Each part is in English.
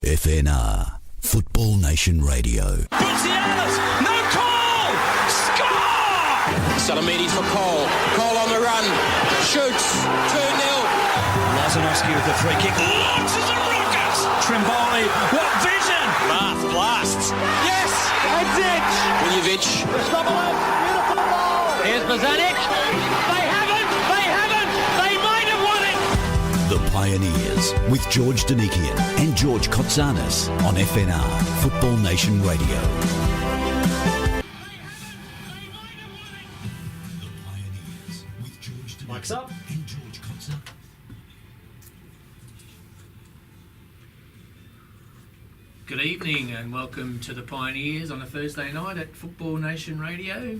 FNR, Football Nation Radio. Buzianas, no call! Score! Salamini for Cole. Cole on the run. Shoots. 2-0. Lazanovsky with the free kick. Launches a rocket! Trimboli, what vision! Blasts. Yes! Heads it! Miljevic. Beautiful ball! Here's Bozanic. They haven't! They might have won it! The Pioneers with George Donikian and George Kotzanis on FNR, Football Nation Radio. Mike's up. Good evening and welcome to the Pioneers on a Thursday night at Football Nation Radio.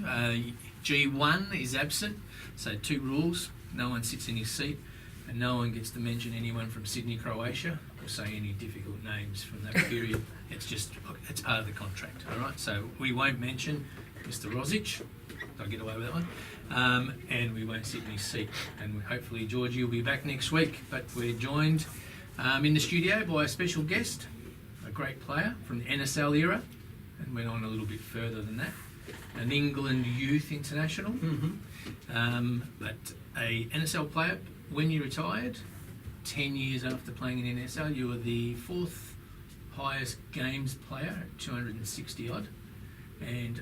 G1 is absent, so two rules: no one sits in his seat and no one gets to mention anyone from Sydney, Croatia, or say any difficult names from that period. It's part of the contract, all right? So we won't mention Mr. Rosic. I'll get away with that one. And we won't sit in his seat. And hopefully, Georgie will be back next week. But we're joined in the studio by a special guest, a great player from the NSL era, and went on a little bit further than that. An England youth international, but a NSL player. When you retired, 10 years after playing in NSL, you were the fourth highest games player at 260 odd, and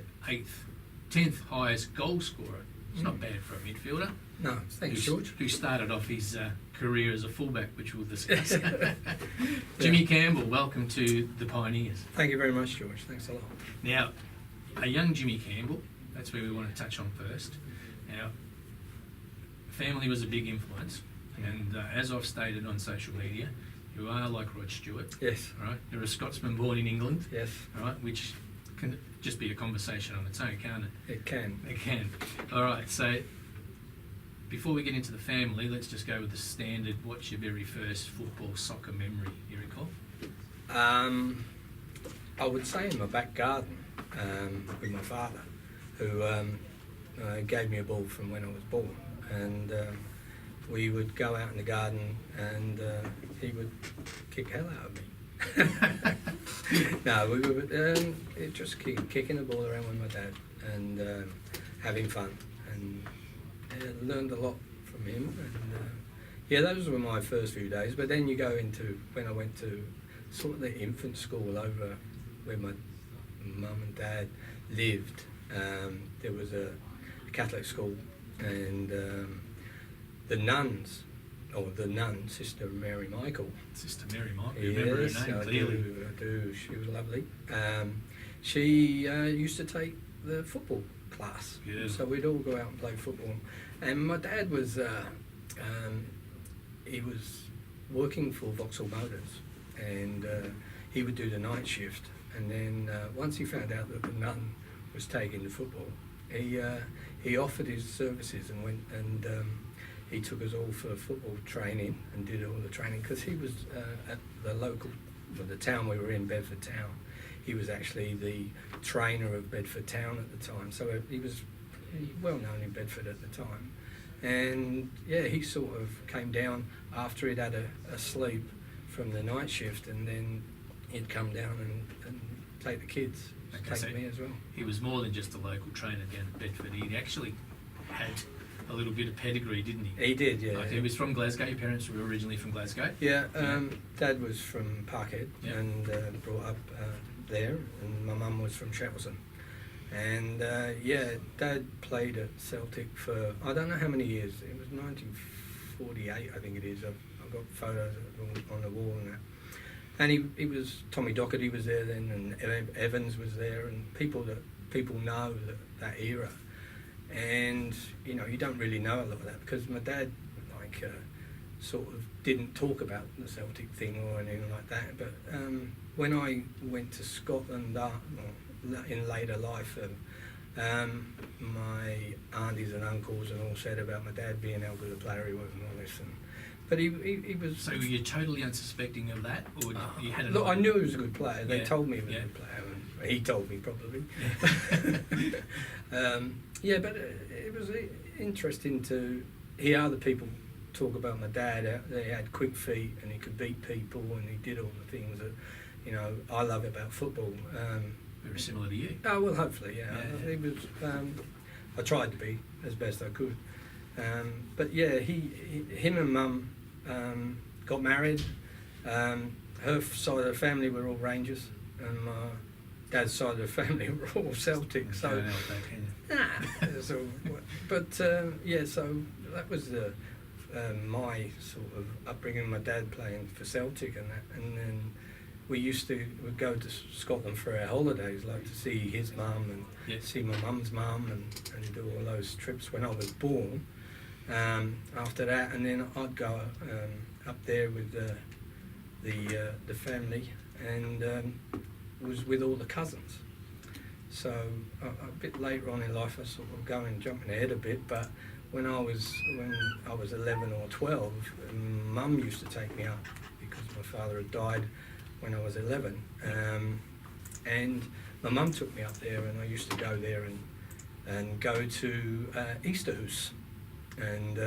10th highest goal scorer. It's not bad for a midfielder. No, thanks, George. Who started off his career as a fullback, which we'll discuss. Jimmy Campbell, welcome to the Pioneers. Thank you very much, George. Thanks a lot. Now, a young Jimmy Campbell, that's where we want to touch on first. Now, family was a big influence, and as I've stated on social media, you are like Rod Stewart. Yes. Right? You're a Scotsman born in England. Yes. Right? Which can just be a conversation on its own, can't it? It can. It can. All right, so before we get into the family, let's just go with the standard. What's your very first football, soccer memory you recall? I would say in my back garden with my father, who gave me a ball from when I was born, and we would go out in the garden and he would kick hell out of me. No, we were just kicking the ball around with my dad and having fun, and learned a lot from him. And those were my first few days. But then you go into when I went to sort of the infant school over where my mum and dad lived. There was a Catholic school, and the nuns. Or the nun, Sister Mary Michael. Sister Mary Michael, you remember her name clearly. I do. She was lovely. She used to take the football class. Yeah. So we'd all go out and play football. And my dad was, he was working for Vauxhall Motors, and he would do the night shift. And then once he found out that the nun was taking the football, he offered his services and went and he took us all for football training and did all the training, because he was at the town we were in, Bedford town. He was actually the trainer of Bedford town at the time, so he was well known in Bedford at the time. And he sort of came down after he'd had a sleep from the night shift, and then he'd come down and take the kids, take me as well. He was more than just a local trainer down at Bedford. He actually had a little bit of pedigree, didn't he? He did, yeah. Like he was from Glasgow. Your parents were originally from Glasgow? Yeah, Dad was from Parkhead and brought up there, and my mum was from Shettleston. And Dad played at Celtic for, I don't know how many years. It was 1948, I think it is. I've got photos on the wall and that. And he was, Tommy Docherty was there then, and Evans was there, and people know that era. And you don't really know a lot of that, because my dad sort of didn't talk about the Celtic thing or anything like that. But when I went to Scotland in later life, my aunties and uncles and all said about my dad being how good a player he was and all this. But he was. So were you totally unsuspecting of that, or you had an look? idea? I knew he was a good player. They told me he was a good player. He told me probably. But it was interesting to hear other people talk about my dad. He had quick feet and he could beat people and he did all the things that I love about football. Very similar to you. Oh well, hopefully, yeah. Yeah. He was. I tried to be as best I could, but yeah, him and Mum got married. Her side of the family were all Rangers, and my dad's side of the family were all Celtic. So, Can't help that, can you? so so that was my sort of upbringing. My dad playing for Celtic and that, and then we'd go to Scotland for our holidays, like to see his mum and see my mum's mum and do all those trips when I was born. After that, and then I'd go up there with the family and was with all the cousins. So a bit later on in life, I sort of jumping ahead a bit, but when I was 11 or 12, Mum used to take me up because my father had died when I was 11, and my mum took me up there, and I used to go there and go to Easterhouse, and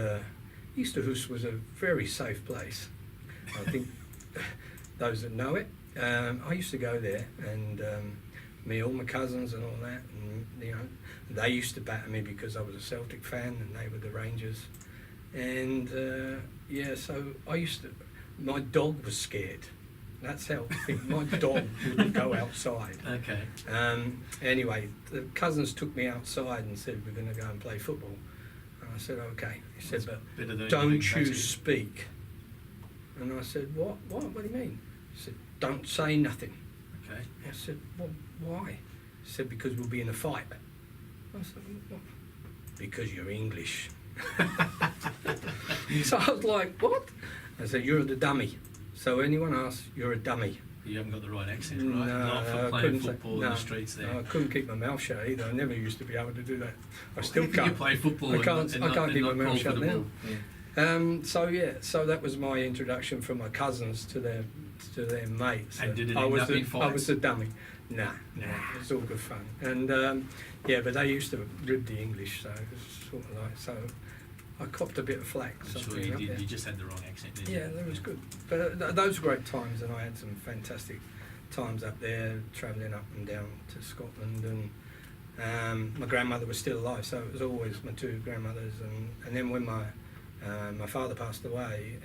Easterhouse was a very safe place. I think those that know it, I used to go there, and all my cousins and all that, and they used to batter me because I was a Celtic fan and they were the Rangers, and so my dog was scared. That's how I think my dog wouldn't go outside. Okay. Anyway, the cousins took me outside and said, we're going to go and play football. And I said, okay. He said, but don't you speak. And I said, what? What do you mean? He said, don't say nothing. Okay. I said, well, why? He said, because we'll be in a fight. I said, what? Because you're English. So I was like, what? I said, you're the dummy. So anyone asks, you're a dummy. You haven't got the right accent, right? No, For playing football in the streets there. No, I couldn't keep my mouth shut either. I never used to be able to do that. I still can't. You play football I can't keep my mouth shut now. Yeah. So that was my introduction from my cousins to their mates. And did it I end was up in fights? I was the dummy. Nah, it was all good fun. And but they used to rib the English, so it was sort of like so. I copped a bit of flack. I'm sure you did. You just had the wrong accent, didn't you? Yeah, that was good. But those were great times, and I had some fantastic times up there, travelling up and down to Scotland. And my grandmother was still alive, so it was always my two grandmothers. And then when my father passed away,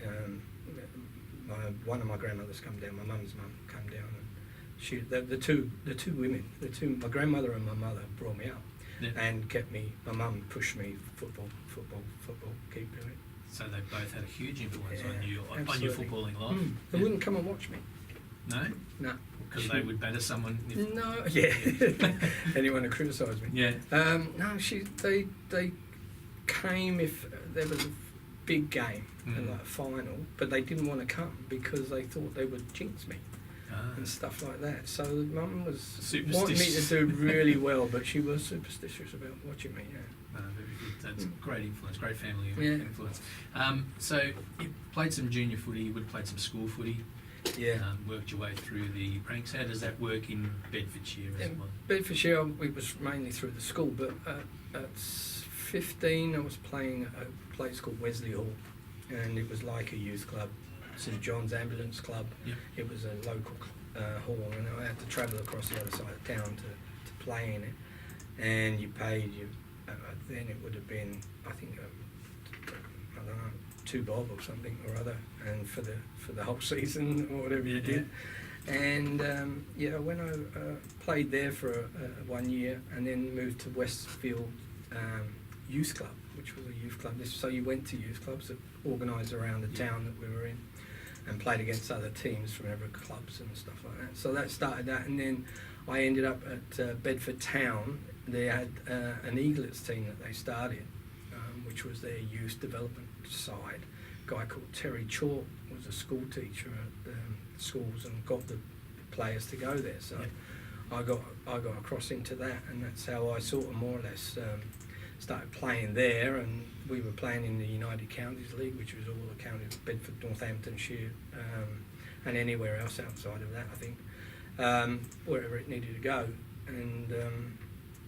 one of my grandmothers come down. My mum's mum came down, and the two women, my grandmother and my mother brought me up. Yeah. And kept me. My mum pushed me football. Keep doing it. So they both had a huge influence Yeah, on your footballing life. They wouldn't come and watch me. No, No. because they would batter someone. No. Yeah. Anyone who criticised me. Yeah. No. They came if there was a big game like a final, but they didn't want to come because they thought they would jinx me. And stuff like that. So Mum was wanting me to do really well, but she was superstitious about watching me. Yeah. Very good. That's great influence, great family Yeah. influence. So you played some junior footy, you would have played some school footy. Yeah. Worked your way through the ranks. How does that work in Bedfordshire as well? Bedfordshire, it was mainly through the school, but at 15 I was playing at a place called Wesley Hall, and it was like a youth club. St John's Ambulance Club. Yep. It was a local hall, and I had to travel across the other side of town to play in it. And you paid then it would have been, I think, I don't know, $2 or something or other, and for the whole season or whatever you did. And when I played there for 1 year, and then moved to Westfield Youth Club, which was a youth club. So you went to youth clubs that organised around the town that we were in, and played against other teams from other clubs and stuff like that. So that started that, and then I ended up at Bedford Town. They had an Eaglets team that they started, which was their youth development side. A guy called Terry Chalk was a school teacher at schools and got the players to go there. So I got across into that, and that's how I sort of more or less started playing there. And we were playing in the United Counties League, which was all the counties, Bedford, Northamptonshire, and anywhere else outside of that, I think, wherever it needed to go. And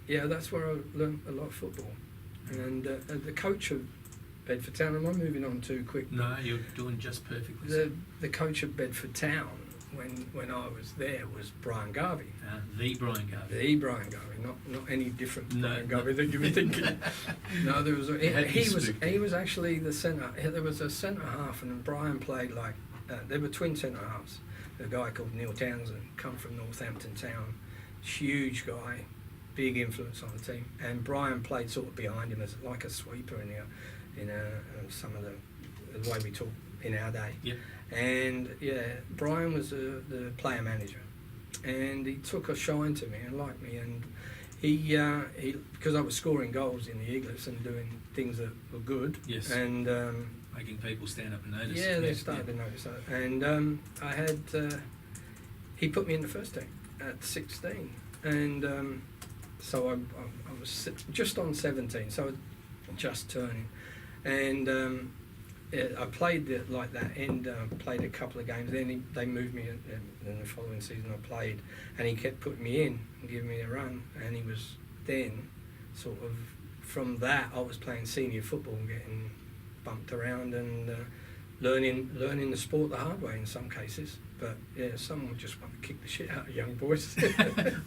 that's where I learned a lot of football. And the coach of Bedford Town, am I moving on too quick? No, you're doing just perfectly. The coach of Bedford Town when I was there was Brian Garvey. The Brian Garvey. The Brian Garvey, not any different No, Brian Garvey that you were thinking. No, there was he was actually the centre. There was a centre half, and Brian played like there were twin centre halves. A guy called Neil Townsend, come from Northampton Town, huge guy, big influence on the team, and Brian played sort of behind him as like a sweeper in some of the way we talk in our day. Yep. And Brian was the player manager, and he took a shine to me and liked me, and he because I was scoring goals in the Eaglets and doing things that were good. Yes. And making people stand up and notice. yeah, they started to notice that. And I had he put me in the first team at 16, and so I was just on 17, so just turning, and I played like that, and played a couple of games. Then they moved me, and the following season I played, and he kept putting me in and giving me a run, and he was then sort of from that I was playing senior football and getting bumped around and learning the sport the hard way in some cases. But yeah, some would just want to kick the shit out of young boys.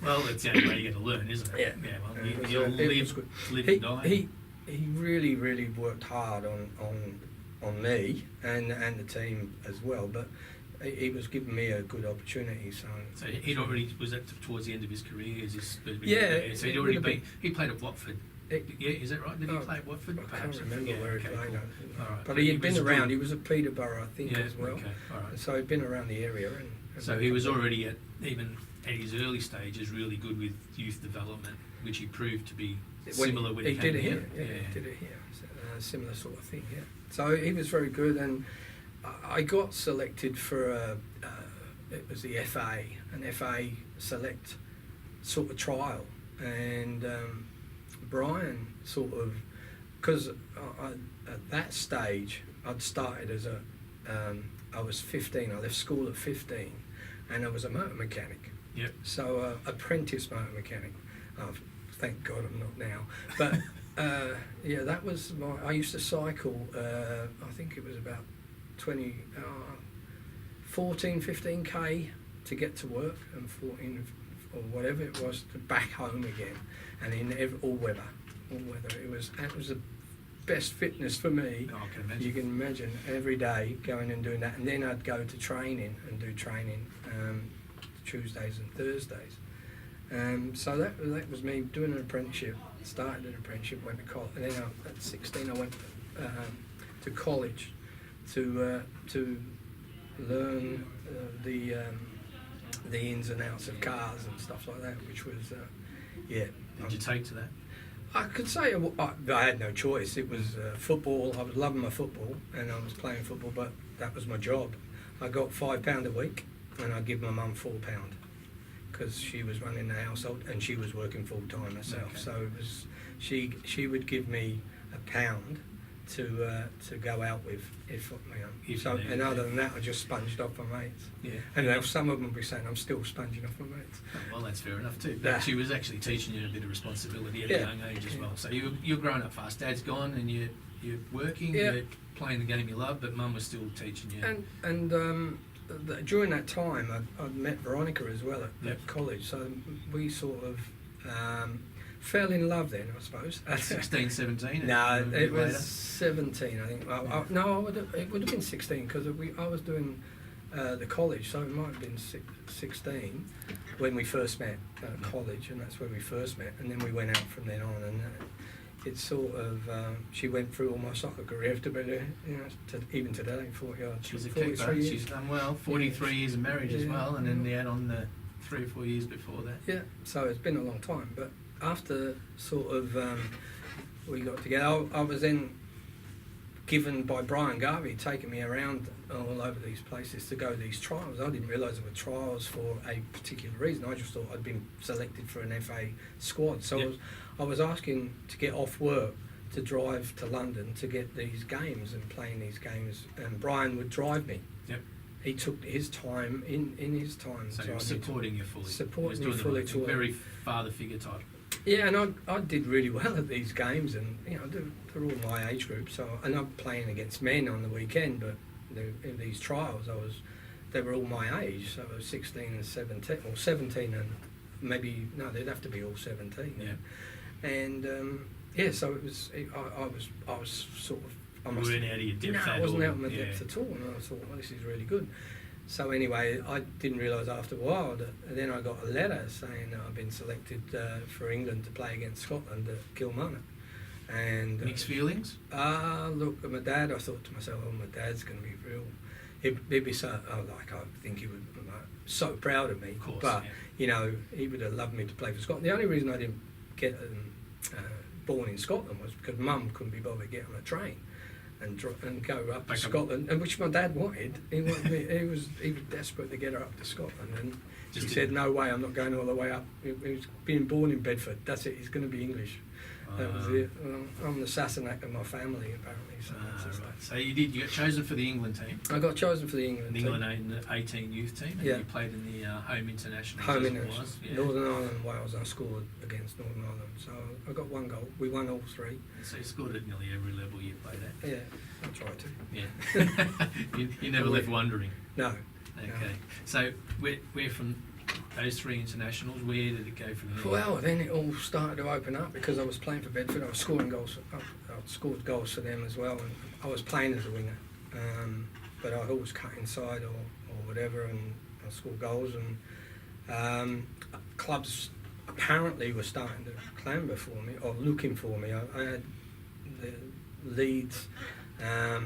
Well, that's the only way you get to learn, isn't it? Yeah. Well, It you'll was good. live and die. He really worked hard on me and the team as well, but he was giving me a good opportunity. So he'd already, was that towards the end of his career? Yeah, So he'd it already would have been. He played at Watford. Yeah, is that right? Did he play at Watford? I can't remember where he played. Cool. All right. But he had been was around. good. He was at Peterborough, I think, as well. Okay. All right. So he'd been around the area. And So he was already even at his early stages really good with youth development, which he proved to be similar when he did came it here. here. Yeah, he did it here. So, similar sort of thing. Yeah. So he was very good, and I got selected for it was the FA, an FA select sort of trial, and Brian sort of, because at that stage I'd started as I was 15. I left school at 15, and I was a motor mechanic. Yep. So apprentice motor mechanic. Thank God I'm not now. But yeah, that was I used to cycle. I think it was about 14, 15k to get to work, and 14 or whatever it was to back home again, and in all weather. It was the best fitness for me. Oh, I can imagine. You can imagine every day going and doing that, and then I'd go to training and do training Tuesdays and Thursdays. So that was me doing an apprenticeship. Started an apprenticeship, went to college, and then at 16 I went to college to learn the ins and outs of cars and stuff like that, which was Did you take to that? I could say I had no choice. It was football. I was loving my football, and I was playing football, but that was my job. I got £5 a week, and I'd give my mum £4 because she was running the household and she was working full time herself. Okay. So it was she would give me £1 to go out with if and other than that I just sponged off my mates. Yeah. And some of them will be saying I'm still sponging off my mates. Oh, well, that's fair enough too. But Yeah. she was actually teaching you a bit of responsibility at a young age as well. So you're growing up fast. Dad's gone, and you're working. Yeah. You're playing the game you love, but Mum was still teaching you. And during that time, I'd met Veronica as well Yep. at college. So we sort of fell in love then, I suppose. At 16, 17? No, a bit it was later? 17, I think. It would have been 16 because I was doing the college, so it might have been 16 when we first met at college, and that's where we first met. And then we went out from then on, and it's sort of she went through all my soccer career to be there, even today, 40 odd. She's a 43 keeper. years. She's done well. 43 years of marriage as Yeah. well, and then they had on the 3 or 4 years before that. Yeah, so it's been a long time. But after sort of we got together, I was then given by Brian Garvey, taking me around all over these places to go to these trials. I didn't realise there were trials for a particular reason. I just thought I'd been selected for an FA squad. So Yep. I was asking to get off work to drive to London to get these games and playing these games, and Brian would drive me. Yep. He took his time in his time. So he was supporting you fully. Supporting He was me doing fully the right thing. to Very father figure type. Yeah, and I did really well at these games, and they're all my age group. So, and I'm playing against men on the weekend, but in these trials, I was they were all my age, so I was 16 and 17, or 17 and maybe, no, they'd have to be all 17. Yeah. And so it was. I was sort of. You weren't out of your depth No, I at wasn't all. out of my depth at all, and I thought, well, this is really good. So anyway, I didn't realise after a while that then I got a letter saying that I've been selected for England to play against Scotland at Kilmarnock. And Mixed feelings? Look, at my dad, I thought to myself, oh, my dad's going to be real. He'd be so, I think he would, so proud of me. Of course, but, yeah. you know, he would have loved me to play for Scotland. The only reason I didn't get born in Scotland was because Mum couldn't be bothered to get on a train and go up to Scotland, and which my dad wanted. He was desperate to get her up to Scotland, and he said, "No way, I'm not going all the way up." He was being born in Bedford. That's it. He's going to be English. That was it. Well, I'm the Sassenach of my family, apparently. So, right. So you got chosen for the England team. I got chosen for the England team. England 18 youth team, and you played in the home internationals. Home internationals. Yeah. Northern Ireland, Wales. I scored against Northern Ireland, so I got 1 goal. We won all 3. So you scored at nearly every level you played at. Yeah, I tried to. Yeah. you never left wondering. No. Okay. No. So we're from those 3 internationals. Where did it go from there? Well, then it all started to open up because I was playing for Bedford. I was scoring goals. I scored goals for them as well, and I was playing as a winger. But I'd always cut inside or whatever, and I scored goals. And clubs apparently were starting to clamber for me or looking for me. I had the Leeds, I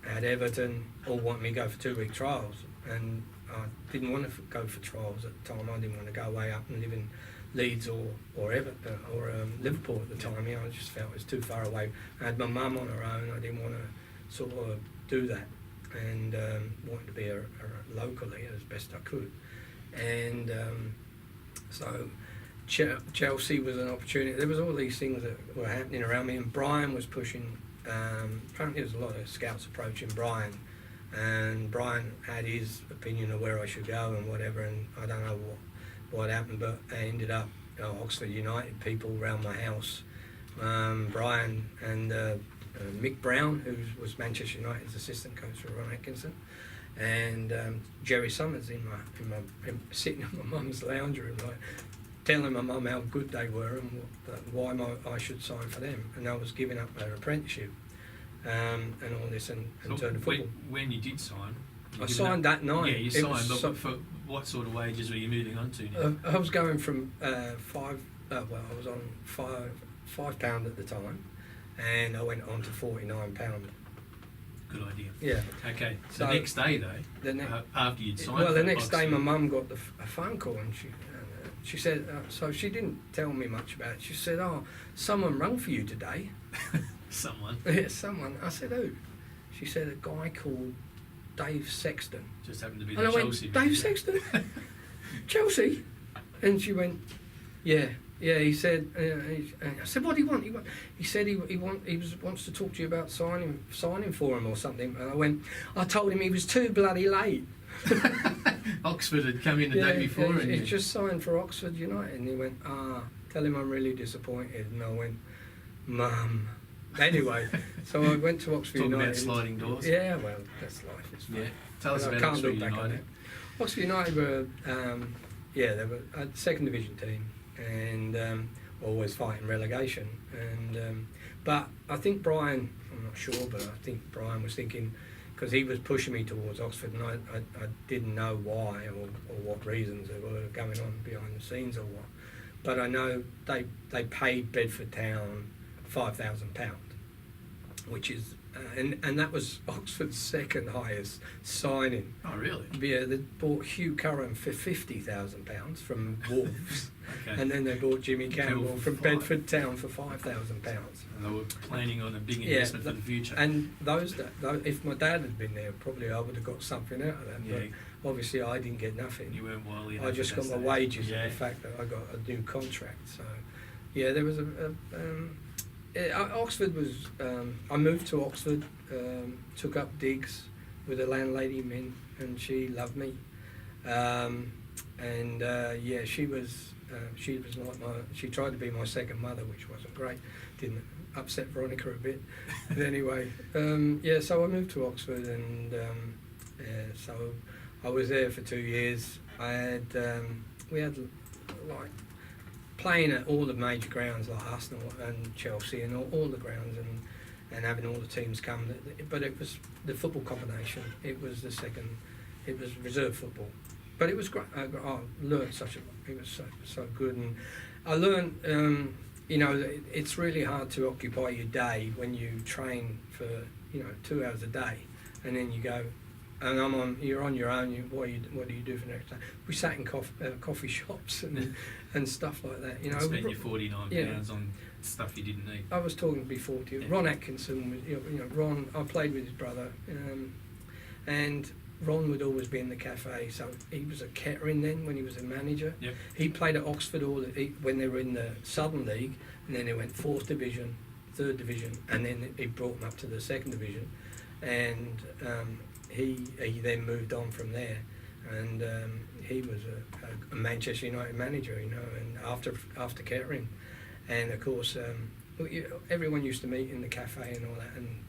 had Everton, all wanted me to go for 2-week trials, and I didn't want to go for trials at the time. I didn't want to go away up and live in Leeds or Everton or Liverpool at the time. You know, I just felt it was too far away. I had my mum on her own. I didn't want to sort of do that, and wanted to be a locally as best I could. And so Chelsea was an opportunity. There was all these things that were happening around me, and Brian was pushing. Apparently, there was a lot of scouts approaching Brian. And Brian had his opinion of where I should go and whatever, and I don't know what happened, but I ended up Oxford United people around my house. Brian and Mick Brown, who was Manchester United's assistant coach for Ron Atkinson, and Jerry Summers sitting in my mum's lounge room, like telling my mum how good they were and why I should sign for them, and I was giving up my apprenticeship. And all this and turned to football. When you did sign, I signed that night. Yeah, you signed. But for what sort of wages were you moving on to now? I was going from I was on £5 at the time, and I went on to £49. Good idea. Yeah. Okay. So the next day, though, after you'd signed. Well, the next day, my mum got a phone call, and she said, so she didn't tell me much about it. She said, "Oh, someone rang for you today." Someone? Yeah, someone. I said, "Who?" She said, "A guy called Dave Sexton." Just happened to be and the I Chelsea. Went, Dave Sexton? Chelsea? And she went, yeah. He said, I said, "What do you want?" He said he wants to talk to you about signing for him or something. And I went, I told him he was too bloody late. Oxford had come in the day before, and he's just signed for Oxford United. And he went, tell him I'm really disappointed. And I went, Mum. Anyway, so I went to Oxford United. Talk about sliding doors. Yeah, well, that's life. It's fun. Yeah. Tell us about Oxford United. Oxford United were, they were a second division team, and always fighting relegation. And but I think Brian, I'm not sure, but I think Brian was thinking, because he was pushing me towards Oxford, and I didn't know why or what reasons there were going on behind the scenes or what. But I know they paid Bedford Town £5,000, which is and that was Oxford's second highest signing. Oh, really? Yeah, they bought Hugh Curran for £50,000 from Wolves, Okay. and then they bought Jimmy Campbell from Bedford Town for £5,000. And they were planning on a big investment for the future. And if my dad had been there, probably I would have got something out of that. Yeah. But obviously, I didn't get nothing. You weren't wildly enough. I just got my wages and the fact that I got a new contract. So, yeah, there was Oxford was. I moved to Oxford, took up digs with a landlady, Min, and she loved me. She was like she tried to be my second mother, which wasn't great. Didn't upset Veronica a bit. But anyway, so I moved to Oxford, and so I was there for 2 years. We had like playing at all the major grounds like Arsenal and Chelsea and all the grounds and having all the teams come. But it was the football combination. It was the second. It was reserve football. But it was great. I learned it was so good, and I learned. It's really hard to occupy your day when you train for 2 hours a day, and then you go, and you're on your own. What do you do for the next day? We sat in coffee shops and stuff like that. Spent your £49 on stuff you didn't need. I was talking before to you. Ron Atkinson, Ron. I played with his brother, and Ron would always be in the cafe. So he was a Kettering then when he was a manager. Yep. He played at Oxford when they were in the Southern League, and then they went 4th Division, 3rd Division, and then he brought them up to the 2nd Division, and he then moved on from there, and he was a Manchester United manager, and after Kettering, and of course everyone used to meet in the cafe and all that, and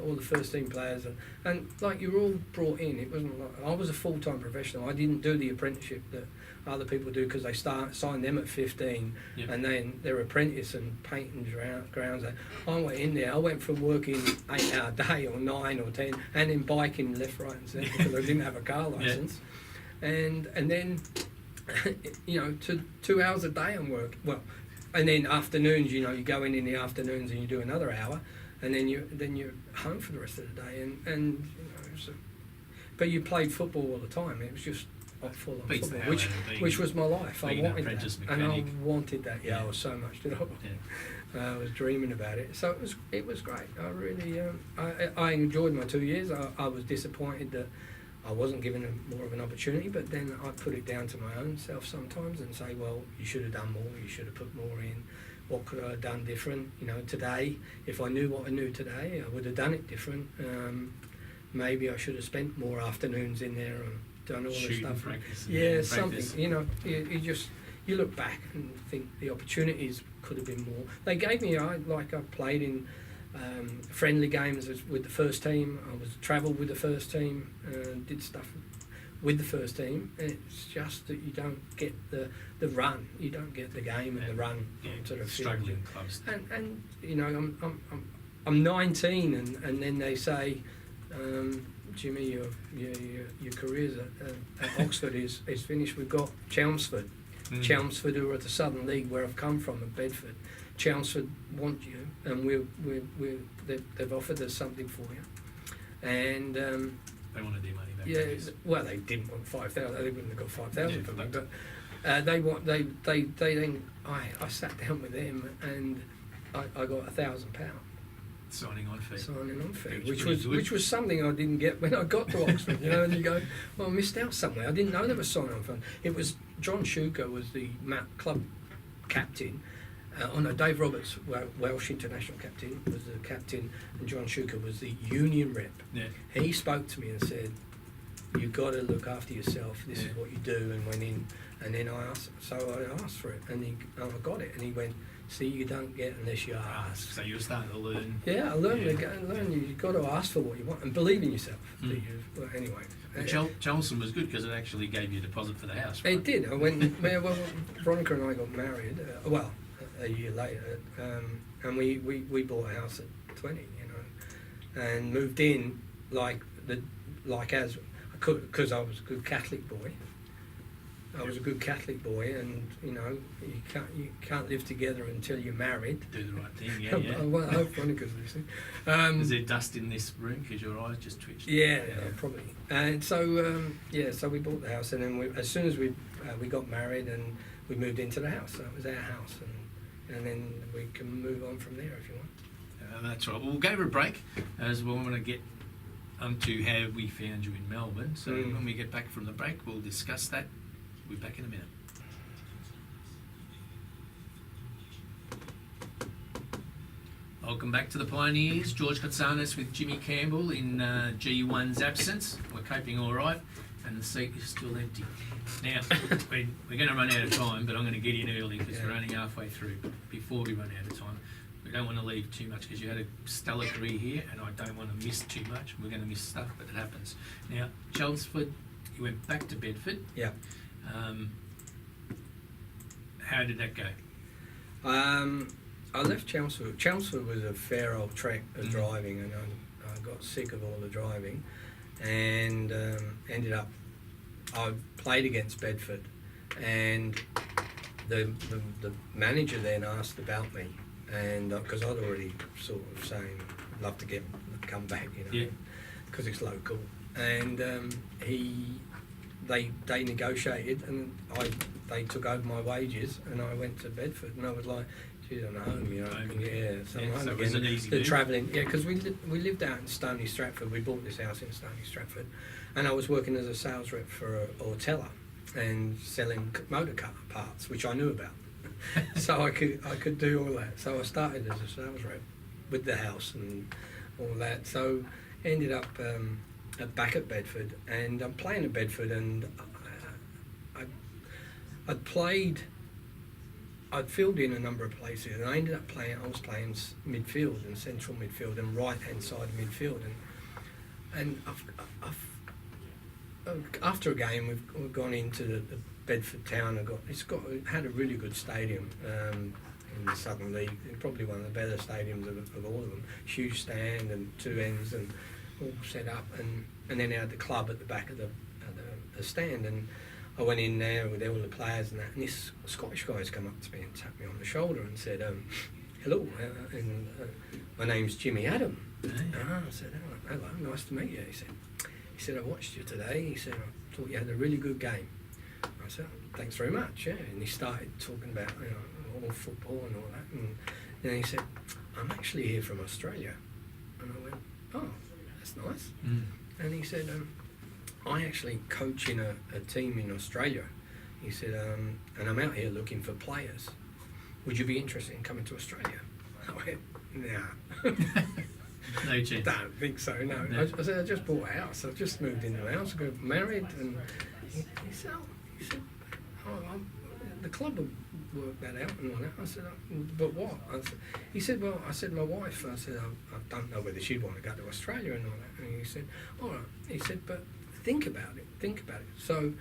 all the first team players, and like you were all brought in. It wasn't like I was a full-time professional. I didn't do the apprenticeship that other people do because they signed them at 15, yep. and then they're apprentice and painting grounds. I went in there. I went from working 8-hour day or 9 or 10, and then biking left, right, and centre because I didn't have a car license, and then to 2 hours a day on work. Well, and then afternoons, you go in the afternoons and you do another hour. And then you're home for the rest of the day, but you played football all the time. It was just full on Beats football, which was my life. I wanted that, and I wanted that. Yeah, I was so much. I was dreaming about it. So it was great. I really I enjoyed my 2 years. I was disappointed that I wasn't given more of an opportunity, but then I put it down to my own self sometimes and say, well, you should have done more. You should have put more in. What could I have done different? Today, if I knew what I knew today, I would have done it different. Maybe I should have spent more afternoons in there and done all the stuff. Yeah, something. You look back and think the opportunities could have been more. They gave me, I played in friendly games with the first team. I was travelled with the first team, did stuff with the first team. It's just that you don't get the run, you don't get the game and the run onto the field. Struggling clubs. And I'm 19, and then they say, Jimmy, your career's at Oxford is finished. We've got Chelmsford. Chelmsford, who are at the Southern League where I've come from, at Bedford. Chelmsford want you, and they've offered us something for you, and they wanted their money back. Yeah, well, they didn't want 5,000. They wouldn't have got 5,000 for me, but they then I sat down with them and I got £1,000 signing on fee, which was something I didn't get when I got to Oxford. And you go, well, I missed out somewhere. I didn't know there was sign-on fee. It was John Shuker was the club captain. Dave Roberts, Welsh international captain, was the captain, and John Shuker was the union rep. Yeah. He spoke to me and said, "You've got to look after yourself. This is what you do." And went in, and then I asked for it, and I got it. And he went, "See, you don't get unless you ask." So you were starting to learn. Yeah, I learned. You've got to ask for what you want and believe in yourself. Anyway. Chelmsford was good because it actually gave you a deposit for the house. Right? It did. I went. Veronica and I got married. A year later, and we bought a house at 20, and moved in because I was a good Catholic boy. I was a good Catholic boy, and you can't live together until you're married. Do the right thing, yeah. Well, I hope Veronica's listening. Is there dust in this room because your eyes just twitched? Yeah, probably. And so so we bought the house, and then as soon as we got married, and we moved into the house. So it was our house, and then we can move on from there if you want. That's right. We'll go for a break as well. I'm going to get to how we found you in Melbourne. So when we get back from the break, we'll discuss that. We'll be back in a minute. Welcome back to the Pioneers. George Kotsanis with Jimmy Campbell in G1's absence. We're coping all right, and the seat is still empty. Now, we're going to run out of time, but I'm going to get in early because we're only halfway through. But before we run out of time, we don't want to leave too much because you had a stellar career here, and I don't want to miss too much. We're going to miss stuff, but it happens. Now, Chelmsford, you went back to Bedford. Yeah. How did that go? I left Chelmsford. Chelmsford was a fair old trek of driving, and I got sick of all the driving, and ended up. I played against Bedford, and the manager then asked about me, and because I'd already sort of saying I'd love to come back, because it's local, and they negotiated, and they took over my wages, and I went to Bedford, and I was like, geez, I'm home, so I'm home so it again. was an easy The move. travelling, because we lived out in Stony Stratford. We bought this house in Stony Stratford, and I was working as a sales rep for a Ortella and selling motor car parts, which I knew about. So I could do all that. So I started as a sales rep with the house and all that. So ended up back at Bedford, and I'm playing at Bedford, and I'd filled in a number of places, and I ended up I was playing midfield and central midfield and right-hand side of midfield, and after a game we've gone into the Bedford town. It had a really good stadium in the Southern League, probably one of the better stadiums of all of them. Huge stand and two ends and all set up, and then out the club at the back of the stand, and I went in there with all the players and that, and this Scottish guy's come up to me and tapped me on the shoulder and said, hello, my name's Jimmy Adam. I said, hello, nice to meet you. He said, I watched you today. He said, I thought you had a really good game. I said, thanks very much, yeah. And he started talking about all football and all that, and then he said, I'm actually here from Australia. And I went, oh, that's nice. And he said, I actually coach in a team in Australia. He said, and I'm out here looking for players. Would you be interested in coming to Australia? I went, nah. No chance. Don't think so, no. I said, I just bought a house. I've just moved into a house, got married, and he said, the club will work that out and all that. I said, but what? He said, well, I said, my wife, I said, I don't know whether she'd want to go to Australia and all that. And he said, all right. He said, but think about it. So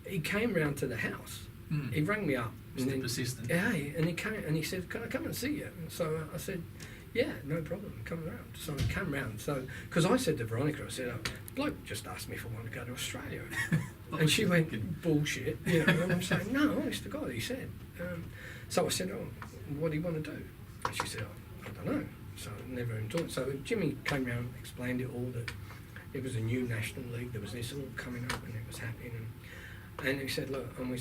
he came round to the house. He rang me up. Still persistent. Yeah, and he came and he said, can I come and see you? And so I said, yeah, no problem, come around. So I came round. So, because I said to Veronica, I said, the bloke just asked me if I wanted to go to Australia. And she went, bullshit, and I'm saying, no, honest to God, he said. So I said, oh, what do you want to do? And she said, I don't know. So I never even talked. So Jimmy came round, explained it all, that it was a new national league, there was this all coming up and it was happening. And he said, look, and we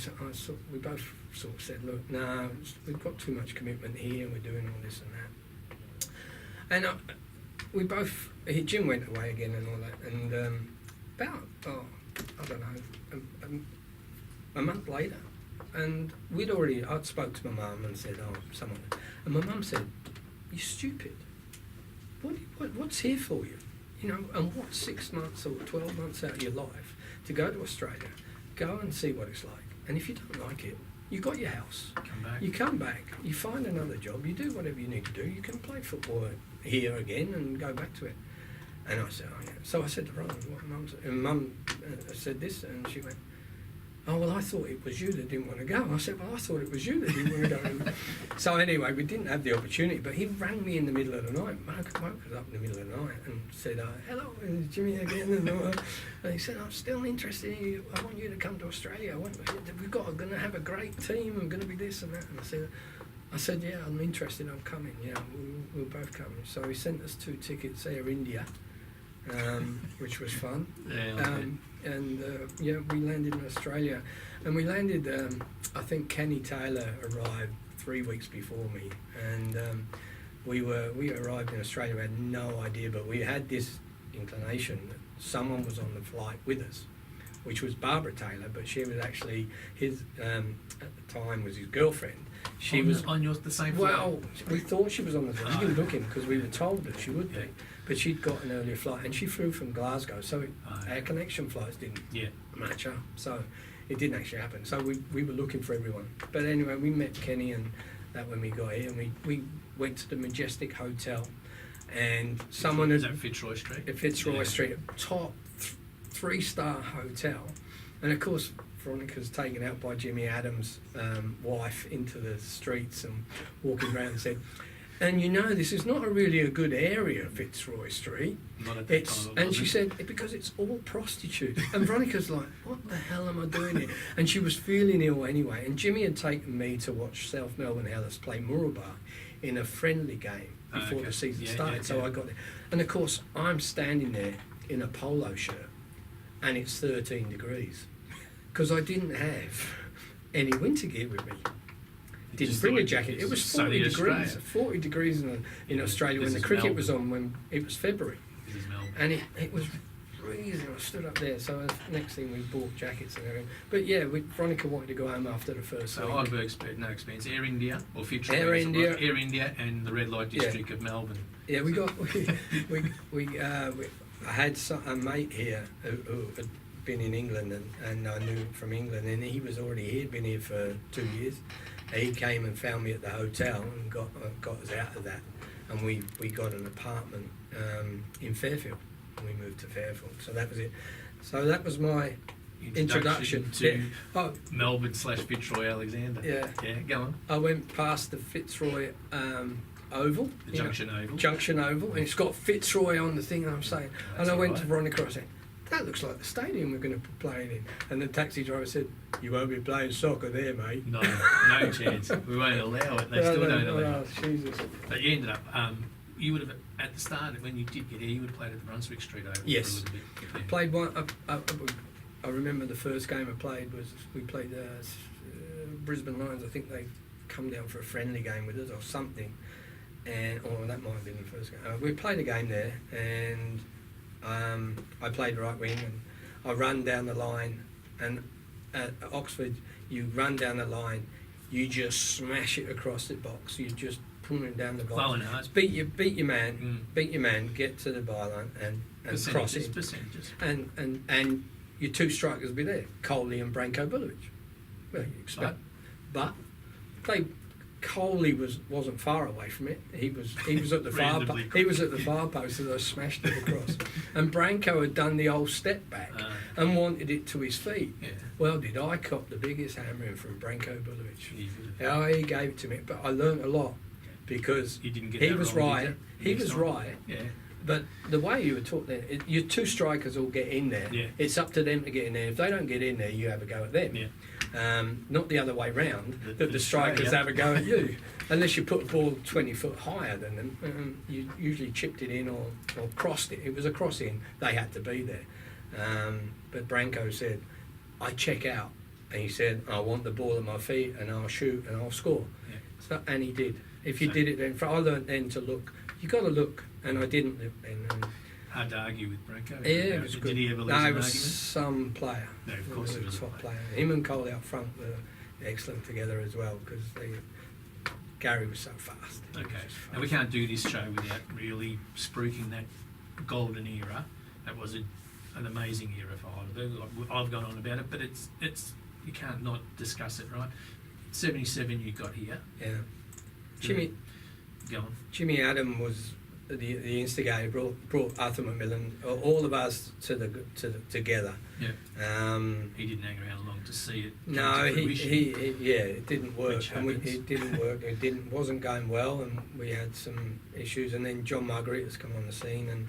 both sort of said, look, no, we've got too much commitment here, we're doing all this and that. And Jim went away again and all that, and about, I don't know, a month later, and I'd spoke to my mum and said, someone, and my mum said, you're stupid. What's here for you? And what's 6 months or 12 months out of your life to go to Australia, go and see what it's like, and if you don't like it, you got your house. Come back. You come back, you find another job, you do whatever you need to do, you can play football here again and go back to it. And I said, oh yeah. So I said to Veronica, what Mum said, and Mum said this, and she went, oh, well, I thought it was you that didn't want to go. I said, well, I thought it was you that didn't want to go. And so anyway, we didn't have the opportunity, but he rang me in the middle of the night. Mark was up in the middle of the night and said, hello, it's Jimmy again. And he said, I'm still interested in you. I want you to come to Australia. We're going to have a great team. I'm going to be this and that. And I said, yeah, I'm interested. I'm coming. Yeah, we'll both come. So he sent us 2 tickets, Air India, which was fun. Yeah, we landed in Australia, and we landed. I think Kenny Taylor arrived 3 weeks before me, and we arrived in Australia. We had no idea, but we had this inclination that someone was on the flight with us, which was Barbara Taylor, but she was actually his at the time was his girlfriend. She was on the same flight. Well, we thought she was on the flight. We didn't book him because we were told that she would be. But she'd got an earlier flight, and she flew from Glasgow, so our connection flights didn't match up. So it didn't actually happen. So we were looking for everyone. But anyway, we met Kenny and that when we got here, and we went to the Majestic Hotel, and someone was that Fitzroy Street? Fitzroy Street, top 3-star hotel, and of course Veronica's taken out by Jimmy Adams' wife into the streets and walking around and said, and you know, this is not really a good area, Fitzroy Street. Not at that time, And she said, because it's all prostitutes. And Veronica's like, what the hell am I doing here? And she was feeling ill anyway. And Jimmy had taken me to watch South Melbourne Hellas play Murrabah in a friendly game before the season started. So I got there. And of course, I'm standing there in a polo shirt and it's 13 degrees because I didn't have any winter gear with me. Didn't bring a jacket. It was 40 degrees. 40 degrees in Australia when the cricket Melbourne. was on, when it was February. This is Melbourne. And it was freezing. I stood up there. So next thing we bought jackets and everything. But yeah, Veronica wanted to go home after the first So week. I've experienced no experience. Air India or Fitzroy. Air India. Air India and the red light district of Melbourne. Yeah, I had a mate here who had been in England and I knew him from England, and he was already here, been here for 2 years. He came and found me at the hotel and got us out of that, and we got an apartment in Fairfield, and we moved to Fairfield. So that was it. So that was my introduction to Oh, Melbourne / Fitzroy Alexander. Yeah. Go on. I went past the Fitzroy Oval, The Junction Oval. Junction Oval, and it's got Fitzroy on the thing. And I'm saying, That's and I went right. to Veronica. I said, that looks like the stadium we're going to be playing in. And the taxi driver said, you won't be playing soccer there, mate. No chance. We won't allow it. They still don't allow it. Jesus. But you ended up. You would have at the start when you did get here. You would have played at the Brunswick Street Oval. Yes. For a little bit. Played one. I remember the first game I played was we played Brisbane Lions. I think they come down for a friendly game with us or something, or that might have been the first game. We played a game there, and I played right wing, and I run down the line. And at Oxford, you run down the line, you just smash it across the box. You just pull it down the box. Well, no, it's beat your man, get to the byline and cross it. Percentages. And your two strikers will be there, Coley and Branko Bulovic. Well, you expect, but Coley wasn't far away from it. He was at the far Reasonably he was at the far post, and I smashed it across. And Branko had done the old step back and wanted it to his feet. Yeah. Well, did I cop the biggest hammering from Branko Bulovic? You would have. Oh, he gave it to me, but I learnt a lot because You didn't get he that was wrong, right. did you? He Next was time? right. Yeah. But the way you were taught there, your two strikers all get in there. Yeah. It's up to them to get in there. If they don't get in there, you have a go at them. Yeah. Not the other way round, that the strikers Australia. have a go at you. Unless you put a ball 20 foot higher than them, you usually chipped it in or crossed it. It was a cross in. They had to be there. But Branko said, I check out. And he said, I want the ball at my feet and I'll shoot and I'll score. Yeah. So, and he did. If you did it then, I learned then to look. You got to look, and I didn't look then. Hard to argue with Branko. Yeah, it was Did good. he ever lose No, an it argument? was some player. No, of course he was a top player. player. Him and Cole out front were excellent together as well because Gary was so fast. He was Okay. just Now we fast. can't do this show without really spruiking that golden era. That was an amazing era for Heidelberg. I've gone on about it, but it's you can't not discuss it, right? 77 you got here. Yeah. Go on. Jimmy Adam was the instigator. Brought Arthur McMillan, all of us together. Yeah. He didn't hang around long to see it. come No, to fruition. it didn't work, Which and happens. it didn't work. It wasn't going well, and we had some issues. And then John Marguerite has come on the scene, and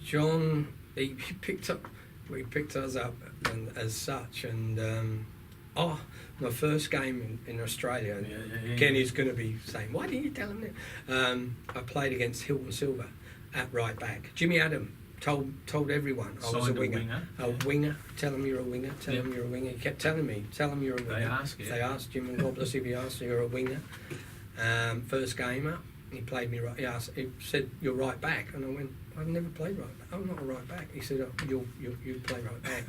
John he picked us up and as such. And my first game in Australia, Yeah. Kenny's going to be saying, "Why didn't you tell him that?" I played against Hilton Silver at right back. Jimmy Adam told everyone I was a Signed a winger. winger, A yeah. winger. Tell him you're a winger. Tell Yeah. him you're a winger. He kept telling me, tell him you're a winger. ask, yeah. They asked Jim, and God bless if he asked, you're a winger. First game up, he played me right. He said, you're right back, and I went, I've never played right back. I'm not a right back. He said, you play right back.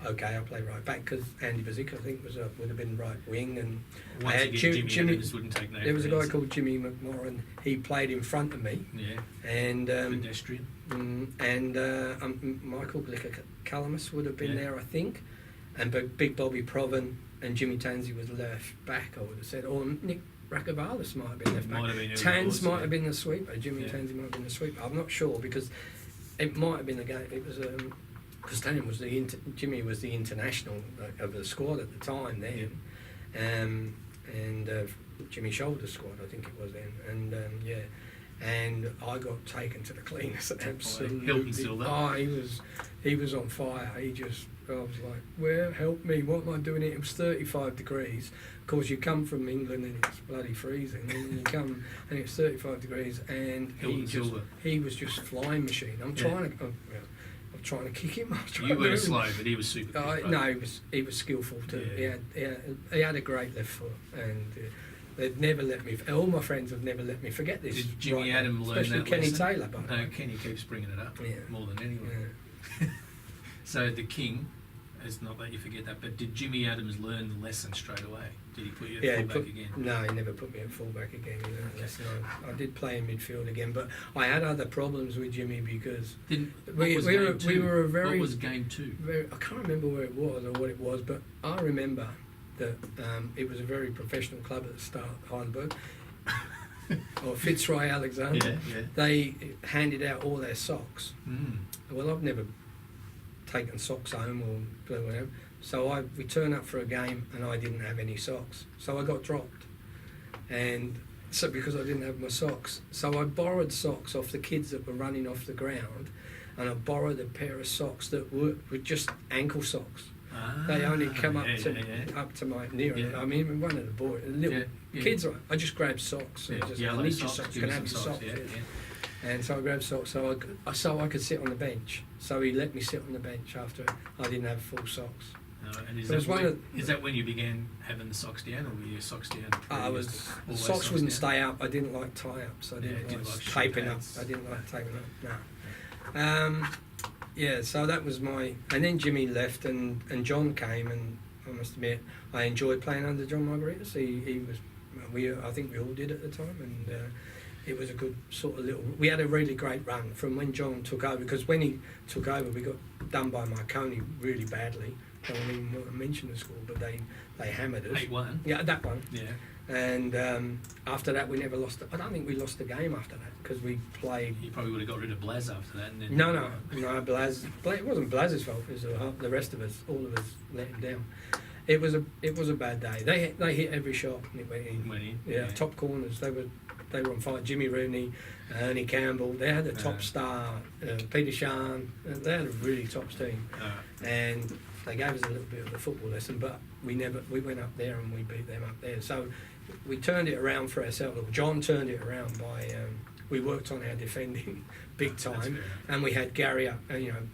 Okay, I'll play right back because Andy Bazic, I think, would have been right wing, and Once I had again, Jimmy Adams wouldn't take no There was a for guy answer. called Jimmy McMorran. He played in front of me, Yeah. and Pedestrian. Michael Calamus would have been Yeah. there, I think, and Big Bobby Proven and Jimmy Tansey was left back, I would have said, or Nick Rakavalis might have been left Might back. have been who it Tans was, might yeah. have been the sweeper. Jimmy Yeah. Tansey might have been the sweeper. I'm not sure because it might have been a game. It was because Jimmy was the international of the squad at the time then, and Jimmy Shoulder's squad, I think it was then, and and I got taken to the cleaners. Absolutely. Oh, he was on fire. I was like, well, help me, what am I doing here? It was 35 degrees. Of course, you come from England and it's bloody freezing, and you come and it's 35 degrees, and he was just a flying machine. I'm trying to kick him. You were slow, but he was super quick. No, he was skillful too. Yeah. He had a great left foot, and they'd never let me. All my friends have never let me forget this. Did Jimmy Adams learn especially that Kenny lesson? Taylor, but No, Kenny keeps bringing it up more than anyone. Yeah. So the king, it's not that you forget that, but did Jimmy Adams learn the lesson straight away? Did he put you at fullback again? No, he never put me at fullback again. No, I did play in midfield again, but I had other problems with Jimmy because we were a very. What was game 2? I can't remember where it was or what it was, but I remember that it was a very professional club at the start, Heidelberg. Or Fitzroy, Alexander. Yeah. They handed out all their socks. Mm. Well, I've never taken socks home or whatever. So we turned up for a game and I didn't have any socks. So I got dropped. And so because I didn't have my socks. So I borrowed socks off the kids that were running off the ground, and I borrowed a pair of socks that were just ankle socks. They only come up to my near. Yeah. I mean, one of the boys, little kids. I just grabbed socks. Yeah. Just, Yellow I need socks. your socks. Can I have your socks? And so I grabbed socks so I could sit on the bench. So he let me sit on the bench after I didn't have full socks. And is that when you began having the socks down, or were your socks down? Socks wouldn't stay up. I didn't like tie-ups. I didn't like taping up. I didn't like taping up. No. So that was my. And then Jimmy left, and John came, and I must admit I enjoyed playing under John Margaritis. He was. I think we all did at the time, and it was a good sort of little. We had a really great run from when John took over, because when he took over, we got done by Marconi really badly. I don't even want to mention the score, but they hammered us. 8-1. Yeah, that one. Yeah. And after that, we never lost. I don't think we lost the game after that, because we played. You probably would have got rid of Blaz after that. And then No, Blaz. It wasn't Blaz's fault. It was the rest of us. All of us let him down. It was a bad day. They hit every shot and it went in. Yeah, top corners. They were on fire. Jimmy Rooney, Ernie Campbell. They had the top star, Peter Shan. They had a really top team, and they gave us a little bit of a football lesson. But we went up there and we beat them up there. So we turned it around for ourselves. John turned it around by. We worked on our defending big time, and we had Gary up.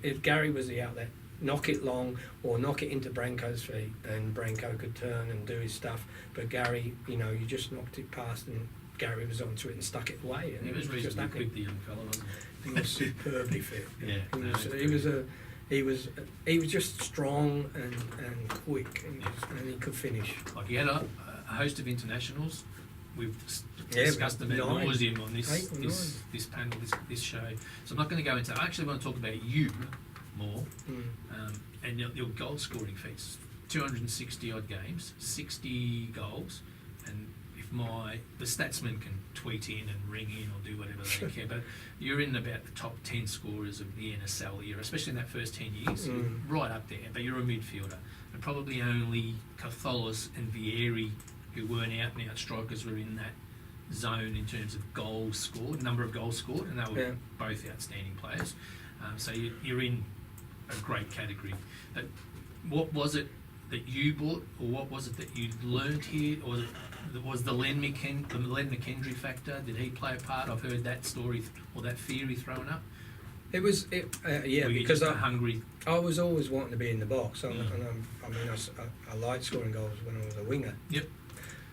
If Gary was the outlet, knock it long or knock it into Branko's feet, and Branko could turn and do his stuff. But Gary, you just knocked it past, and Gary was onto it and stuck it away. And he was reasonably quick, the young fellow, wasn't he? He was superbly fit. Yeah. He was just strong and quick, and he could finish. Like, he had a host of internationals. We've discussed them ad nauseum on this panel, this show. So I'm not going to go into. I actually want to talk about you more, and your goal scoring feats. 260 odd games, 60 goals, and if the statsman can tweet in and ring in or do whatever they care, but you're in about the top 10 scorers of the NSL era, especially in that first 10 years. You're right up there, but you're a midfielder, and probably only Catholis and Vieri, who weren't out-and-out strikers, were in that zone in terms of goals scored, number of goals scored, and they were both outstanding players. So you're in a great category. But what was it that you bought, or what was it that you learned here, or was the Len McKendry factor? Did he play a part? I've heard that story or that theory thrown up. It was, because I was always wanting to be in the box. I liked scoring goals when I was a winger. Yep.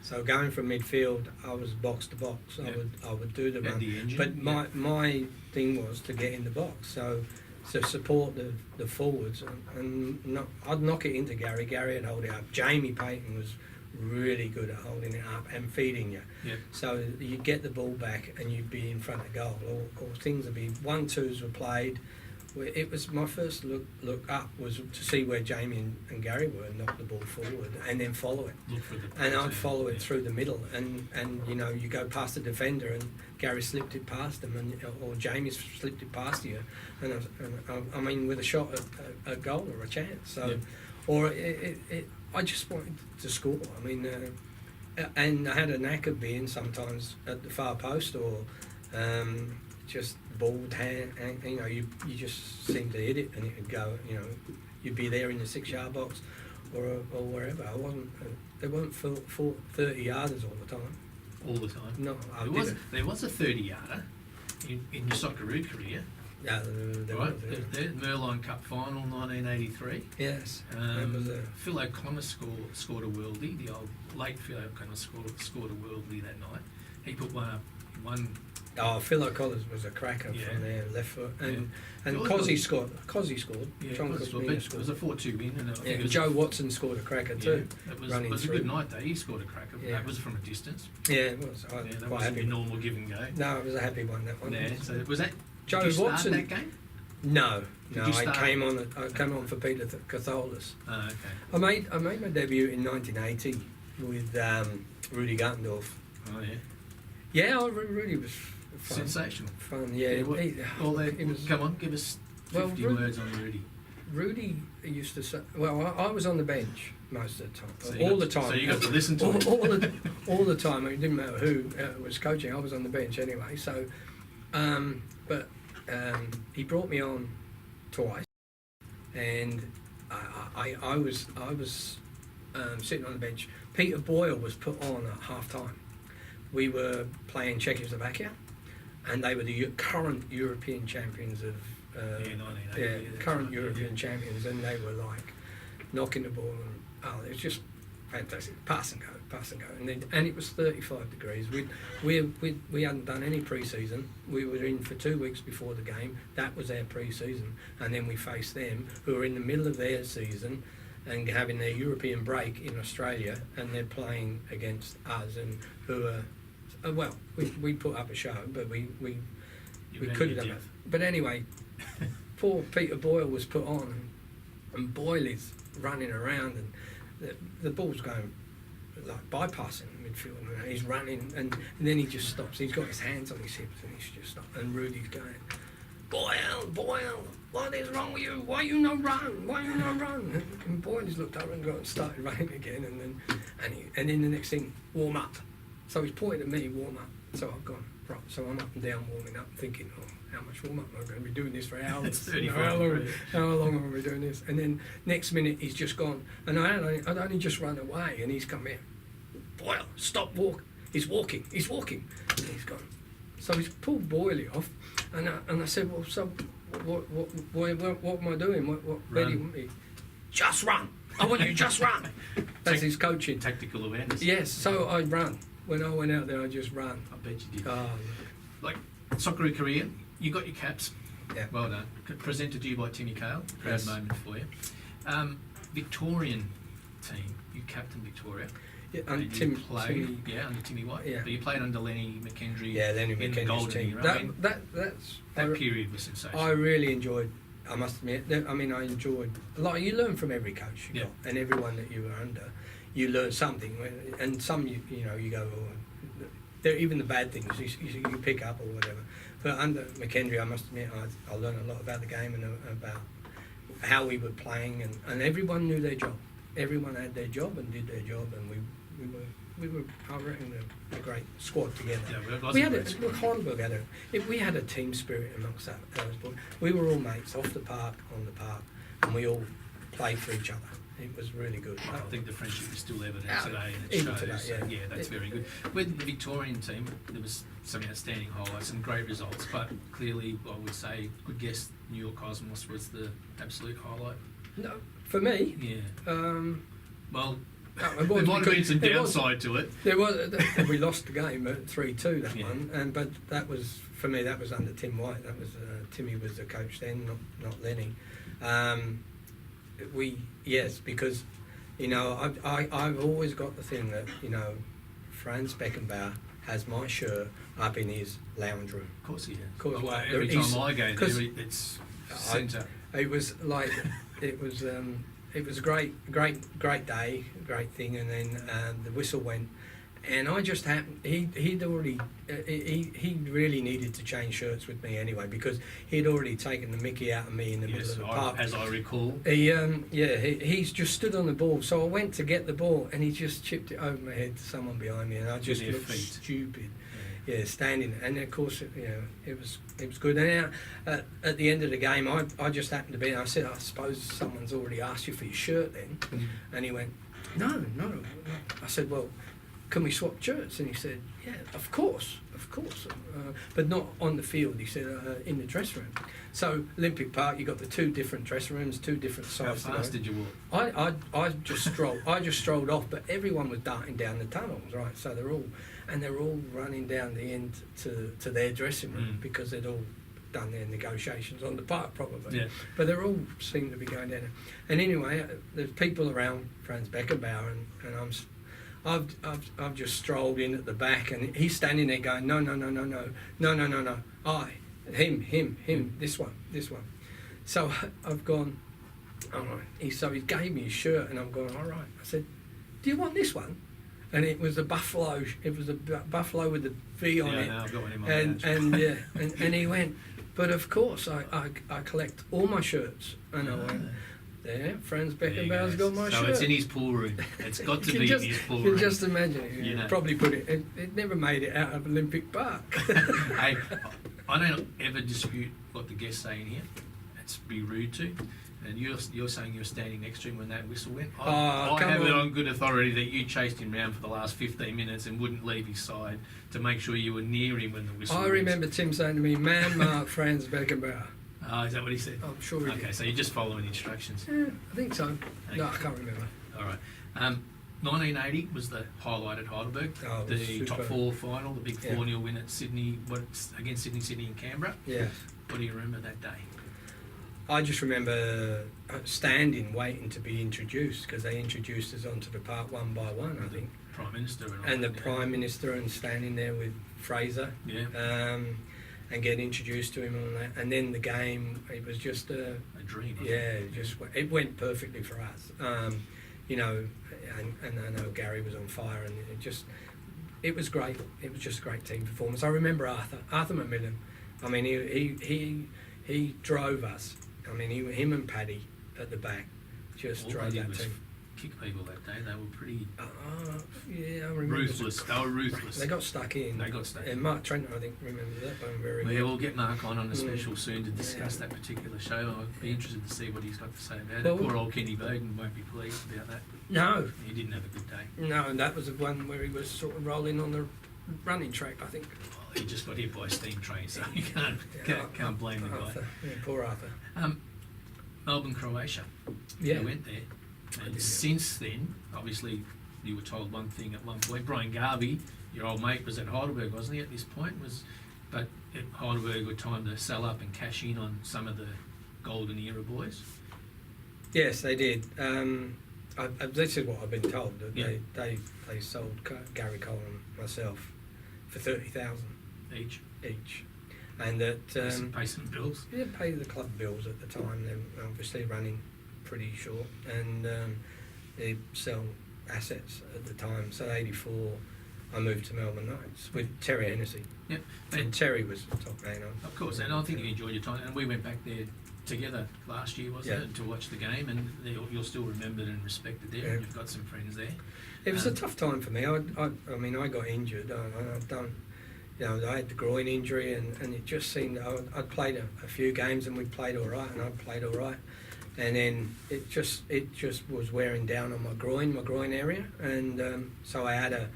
So going from midfield, I was box to box. I would do the run. But my thing was to get in the box. So to support the forwards, and I'd knock it into Gary. Gary would hold it up. Jamie Payton was really good at holding it up and feeding you. Yep. So you'd get the ball back and you'd be in front of goal, or things would be 1-2s were played, It was my first look up was to see where Jamie and Gary were and knock the ball forward and then follow it. Look for the And I'd follow it through the middle, and you go past the defender and Gary slipped it past him, or Jamie slipped it past you, and I mean with a shot at a goal or a chance. So, or I just wanted to score. I mean, and I had a knack of being sometimes at the far post or just balled hand, and you just seemed to hit it and it would go. You'd be there in the 6-yard box or wherever. I wasn't. They weren't for 30 yarders all the time. All the time. No, there was a 30-yarder in your Socceroo career. Yeah, there Right, was, yeah. the Merlion Cup final, 1983. Yes, that was Phil O'Connor scored a worldie. The old late Phil O'Connor scored a worldie that night. He put one up. Oh, Phil O'Connor was a cracker from there, left foot, and Cozzy scored. Yeah, John Cozzy scored. It was a 4-2 win, and I think it was Joe Watson scored a cracker too. It was a good night though. He scored a cracker. Yeah. That was from a distance. Yeah, it was. That Quite wasn't happy. your normal give and go. No, it was a happy one. That one. Yeah. So was that Joe did you start Watson? that game? No, Did no. you I start? came on for Peter Catholis. Oh, okay. I made my debut in 1980 with Rudy Guttendorf. Oh yeah. Yeah, Rudy was fun. Sensational. Fun, yeah. It was. Come on, give us 50 words on Rudy. Rudy used to say, well, I was on the bench most of the time, So the time. So you got to listen to it. all the time. It didn't matter who was coaching. I was on the bench anyway. So, but he brought me on twice, and I was sitting on the bench. Peter Boyle was put on at half time. We were playing Czechoslovakia, and they were the current European champions of. 1980. Current European champions, and they were like knocking the ball, and it was just fantastic. Pass and go, and it was 35 degrees. We hadn't done any pre-season. We were in for 2 weeks before the game. That was our pre-season, and then we faced them, who were in the middle of their season and having their European break in Australia, and they're playing against us, and who are we put up a show, but we could have done it. But anyway. Poor Peter Boyle was put on, and Boyle is running around, and the ball's going like bypassing midfield, and he's running, and then he just stops. He's got his hands on his hips, and he's just stopped. And Rudy's going, Boyle, what is wrong with you? Why you not run? And Boyle's looked over and started running again, and then the next thing, warm up. So he's pointing at me, warm up. So I've gone right. So I'm up and down warming up, thinking, how much warm up am I going to be doing this for hours? It's 35 how long am I doing this? And then next minute he's just gone, and I'd only just run away, and he's come in. Boyle, stop walk. He's walking. And he's gone. So he's pulled Boyle off, and I said, well, so what am I doing? Where do you want me? Just run. I want you to just run. That's his coaching. Tactical awareness. Yes. So I run. When I went out there, I just ran. I bet you did. Oh, Like Socceroo career, you got your caps. yeah. Well done. Presented to you by Timmy Cale. Proud Yes. moment for you. Victorian team. You captained Victoria. Yeah, And and you played, under Timmy White. Yeah. But you played under Lenny McKendry. Yeah, Lenny in the McKendry's golden team. era. I mean, That period was sensational. I really enjoyed. I must admit. I mean, I enjoyed. Like you learn from every coach you Yeah. got, and everyone that you were under, you learn something. And some you go. Oh, they're even the bad things you pick up or whatever. But under McKendry, I must admit, I learned a lot about the game and about how we were playing, and everyone knew their job. Everyone had their job and did their job, and we were I reckon a great squad together. Yeah, We had Heidelberg had we had a team spirit amongst those boys. We were all mates off the park, on the park, and we all played for each other. It was really good. I think the friendship is still evident today, and it Even shows. today, yeah. That's very good. With the Victorian team, there was some outstanding highlights and great results, but clearly, I would say, good guess, New York Cosmos was the absolute highlight. No, for me. Yeah. Well, it there was might have been some there was- downside to it. There was we lost the game at 3-2 that Yeah. one, but that was for me. That was under Tim White. That was Timmy was the coach then, not Lenny. Because I've always got the thing that Franz Beckenbauer has my shirt up in his lounge room. Of course he has. Course, Well, like, every he's- time I go 'cause- there, it's Centre. It was like it was a great day, great thing, and then the whistle went, and I just happened. He'd already he really needed to change shirts with me anyway, because he'd already taken the mickey out of me in the middle of the park, as I recall. He's just stood on the ball, so I went to get the ball, and he just chipped it over my head to someone behind me, and I just looked stupid. Yeah, standing, and of course, it was good. And at the end of the game, I just happened to be, and I said, I suppose someone's already asked you for your shirt then, and he went, no. I said, well, can we swap shirts? And he said, yeah, of course, but not on the field. He said, in the dressing room. So Olympic Park, you got the two different dressing rooms, two different sizes. How fast did you walk? I just strolled off, but everyone was darting down the tunnels, right? So they're all running down the end to their dressing room, because they'd all done their negotiations on the park probably. Yeah. But they're all seem to be going down there. And anyway, there's people around Franz Beckenbauer, and I've just strolled in at the back, and he's standing there going, no, him, this one. So I've gone, all right. So he gave me his shirt, and I'm going, all right. I said, do you want this one? And it was a buffalo. It was a buffalo with a V on it. Yeah, I've got one in my and he went, but of course I collect all my shirts, and I went, there, Franz Beckenbauer's got my shirt. So it's in his pool room. It's got to be in his pool room. You just imagine it. Probably put it. It never made it out of Olympic Park. Hey, I don't ever dispute what the guests say in here. It's be rude to. And you're saying you were standing next to him when that whistle went. I have it on good authority that you chased him around for the last 15 minutes and wouldn't leave his side to make sure you were near him when the whistle went. I remember Tim saying to me, "Man, mark Franz Beckenbauer." Oh, is that what he said? I'm sure he did. Okay, so you're just following instructions. Yeah, I think so. Okay. No, I can't remember. All right. 1980 was the highlight at Heidelberg. Oh, it was the superb. top four final, the big 4-0 win at Sydney, against Sydney and Canberra. Yeah. What do you remember that day? I just remember standing, waiting to be introduced, because they introduced us onto the park one by one, I think. Prime Minister and the Prime Minister, and standing there with Fraser. Yeah. And get introduced to him and all that. And then the game, it was just a dream. Yeah, it went perfectly for us. And I know Gary was on fire, and it was great. It was just a great team performance. I remember Arthur McMillan. I mean, he drove us. I mean, him and Paddy at the back just drove that team. Kick people that day. They were pretty I remember. Ruthless. They were ruthless. They got stuck in. And Mark Trent, I think, remembers that one very well. Yeah, we'll get Mark on a special soon to discuss that particular show. I'd be interested to see what he's got to say about it. Poor old Kenny Bowden won't be pleased about that. No. He didn't have a good day. No, and that was the one where he was sort of rolling on the running track, I think. Well, he just got hit by a steam train, so you can't blame the guy. Yeah, poor Arthur. Melbourne, Croatia. Yeah. You went there. And since then, obviously, you were told one thing at one point. Brian Garvey, your old mate, was at Heidelberg, wasn't he, at this point? But at Heidelberg were time to sell up and cash in on some of the golden era boys? Yes, they did. This is what I've been told. That they sold Gary Cole and myself for $30,000 each. And that... pay some bills? Yeah, pay the club bills at the time. They were obviously running pretty short, and they sell assets at the time. So 84, I moved to Melbourne Knights with Terry Hennessy. Yep. And Terry was the top man on. Of course, and I think you enjoyed your time. And we went back there together last year, wasn't it, to watch the game, and you're still remembered and respected there, and you've got some friends there. It was a tough time for me. I mean, I got injured. I've done... I had the groin injury, and it just seemed... I'd played a few games, and we played all right, and I'd played all right. And then it just was wearing down on my groin area, and so I had a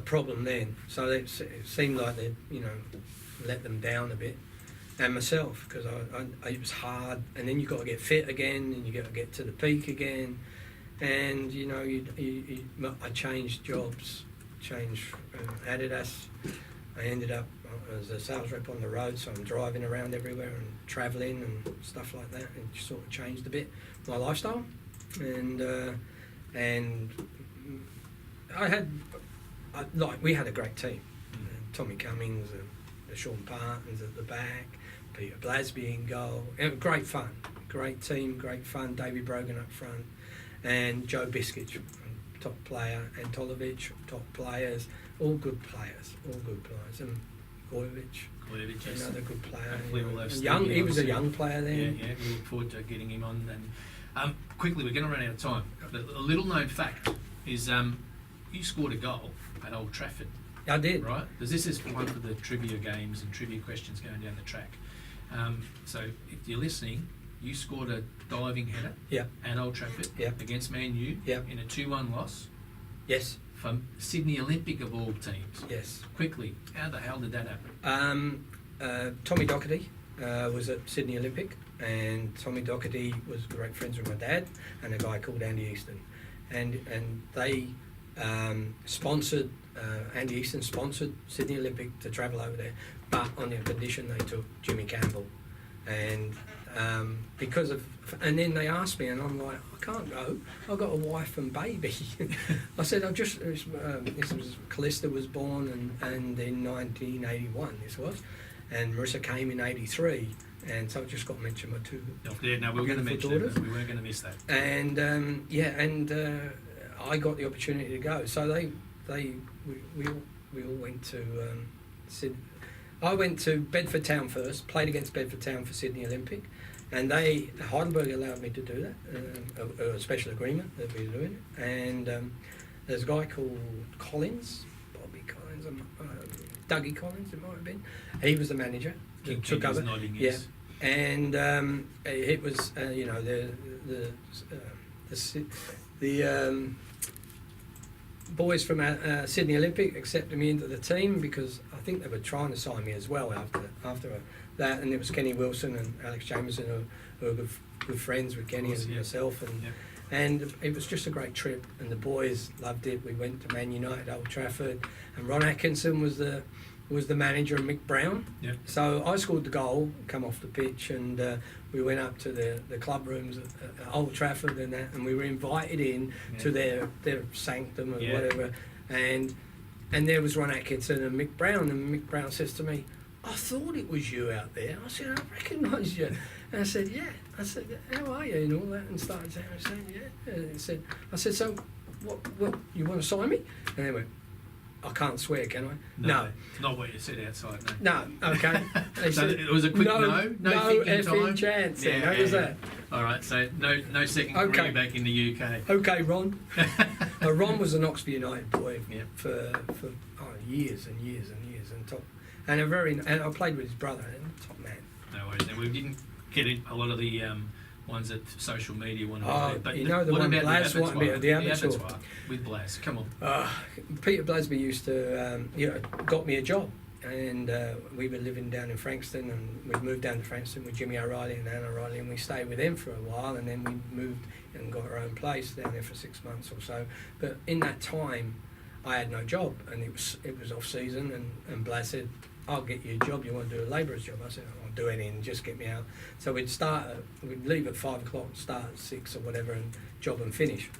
problem then. So it seemed like they'd let them down a bit, and myself, because it was hard. And then you got to get fit again, and you got to get to the peak again, and I changed jobs, Adidas. I ended up as a sales rep on the road, so I'm driving around everywhere and travelling and stuff like that. It just sort of changed a bit my lifestyle, and we had a great team. Tommy Cummings, the Sean Partons at the back, Peter Blasby in goal. Great fun, great team, great fun. Davey Brogan up front, and Joe Biskich, top player, Antolovich, top players, all good players, and Goyevich, yes. another good player. Hopefully we'll have Young, he was a Stevie young player then. Yeah, we look forward to getting him on. And quickly, we're going to run out of time. But a little known fact is you scored a goal at Old Trafford. I did. Right? Because this is one for the trivia games and trivia questions going down the track. So if you're listening, you scored a diving header at Old Trafford against Man U in a 2-1 loss. Yes. From Sydney Olympic of all teams. Yes. Quickly, how the hell did that happen? Tommy Docherty was at Sydney Olympic, and Tommy Docherty was great friends with my dad and a guy called Andy Easton, and they sponsored Andy Easton sponsored Sydney Olympic to travel over there, but on the condition they took Jimmy Campbell, and because of, and then they asked me, and I'm like, I can't go. I've got a wife and baby. I said, this was Callista was born, and in 1981 this was, and Marissa came in 83, and so I just got mentioned my two. Yeah, no, we were going to mention it, but we weren't going to miss that. And I got the opportunity to go. So we all went to Sydney. I went to Bedford Town first, played against Bedford Town for Sydney Olympic, and Heidelberg allowed me to do that, a special agreement that we were doing. And there's a guy called Bobby Collins, Dougie Collins it might have been. He was the manager. King Took over. Nodding, yeah, yes. and it was the boys from Sydney Olympic accepted me into the team because I think they were trying to sign me as well after that, and it was Kenny Wilson and Alex Jameson who were good friends with Kenny and myself, and it was just a great trip, and the boys loved it. We went to Man United, Old Trafford, and Ron Atkinson was the manager, and Mick Brown. Yeah. So I scored the goal, come off the pitch, and we went up to the club rooms at Old Trafford and that, and we were invited in to their sanctum or whatever, and there was Ron Atkinson and Mick Brown, and Mick Brown says to me, I thought it was you out there. I said, I recognise you. And I said, yeah. I said, how are you? And all that, and started saying, yeah. And I said, so what you want to sign me? And they went, I can't swear, can I? No. Not what you said outside, no. No, okay. So it was a quick no thinking time. Chance. How was that? All right, so no second career back in the UK. Okay, Ron. Ron was an Oxford United boy for years and years and years, and I played with his brother, and top man. No worries. And we didn't get a lot of the ones that social media wanted to do. But the one Blas wanted me at the abattoir. With Blas, come on. Peter Blasby used to, got me a job, and we were living down in Frankston, and we moved down to Frankston with Jimmy O'Reilly and Anne O'Reilly, and we stayed with them for a while, and then we moved and got our own place down there for 6 months or so. But in that time, I had no job, and it was off season, and Blas said, I'll get you a job. You want to do a labourer's job? I said, I'll do anything, just get me out. So we'd leave at 5 o'clock, start at 6 or whatever, and job and finish.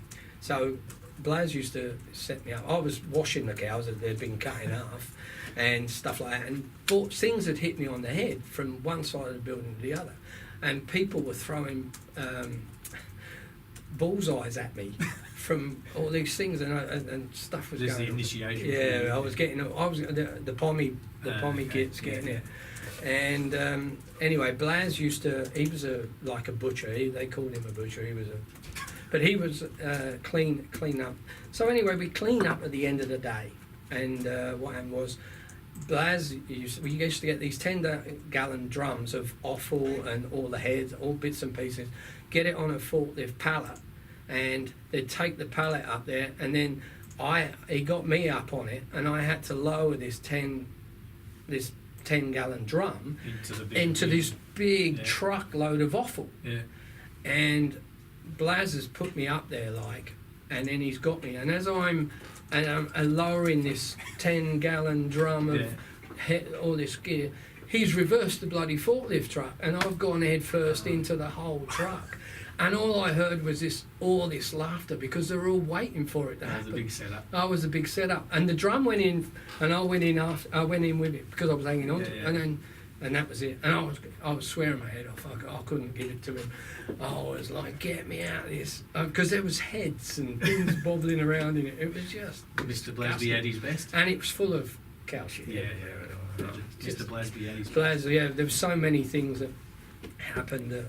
So Blas used to set me up. I was washing the cows that they'd been cut in half and stuff like that, and things had hit me on the head from one side of the building to the other, and people were throwing bullseyes at me from all these things, and stuff was just going the initiation. Yeah, I was the pommy kids getting it. And anyway, Blas he was like a butcher. They called him a butcher. But he was clean up. So anyway, we clean up at the end of the day, and what happened was, Blas we used to get these 10-gallon drums of offal and all the heads, all bits and pieces, get it on a forklift pallet, and they'd take the pallet up there, and then he got me up on it, and I had to lower this 10-gallon drum into this big truckload of offal. Yeah. And Blas has put me up there, and then he's got me, and as I'm lowering this 10-gallon drum of all this gear, he's reversed the bloody forklift truck, and I've gone head first into the whole truck. And all I heard was all this laughter, because they were all waiting for it to happen. That was a big setup. That was a big setup. And the drum went in, and I went in with it because I was hanging on to it. And then And that was it. And I was swearing my head off. I couldn't give it to him. I was like, get me out of this. Because there was heads and things bobbling around in it. It was just... Mr. Blasby at his best. And it was full of cow shit. Yeah. Mr. Blasby at his best. Blasby, yeah. There were so many things that happened.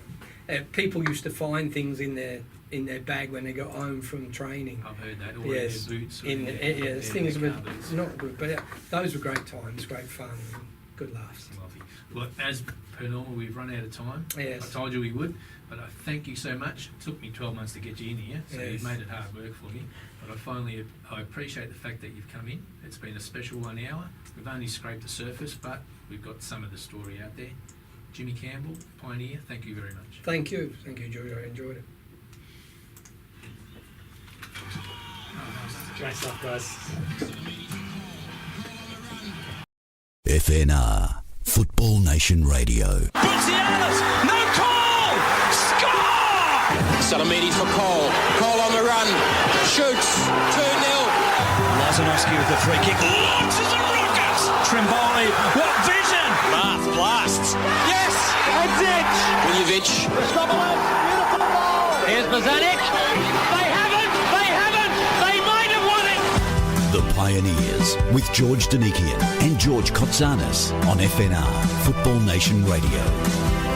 People used to find things in their bag when they got home from training. I've heard that. Or yes. in their boots. Things were not good. But those were great times, great fun, and good laughs. Lovely. Well, as per normal, we've run out of time. Yes. I told you we would, but I thank you so much. It took me 12 months to get you in here, so Yes. you've made it hard work for me. But I appreciate the fact that you've come in. It's been a special 1 hour. We've only scraped the surface, but we've got some of the story out there. Jimmy Campbell, Pioneer, thank you very much. Thank you, George. I enjoyed it. Great stuff, guys. FNR, Football Nation Radio. Buzianis, no call! Score! Salamidi for Cole. Cole on the run. Shoots. 2-0. Lazanovsky with the free kick. Launches a rocket! Trimboli, what vision! Bath blasts. Yes! That's it! Miljevic. Beautiful ball! Here's Bozanic. They haven't! They might have won it! The Pioneers with George Donikian and George Kotzanis on FNR, Football Nation Radio.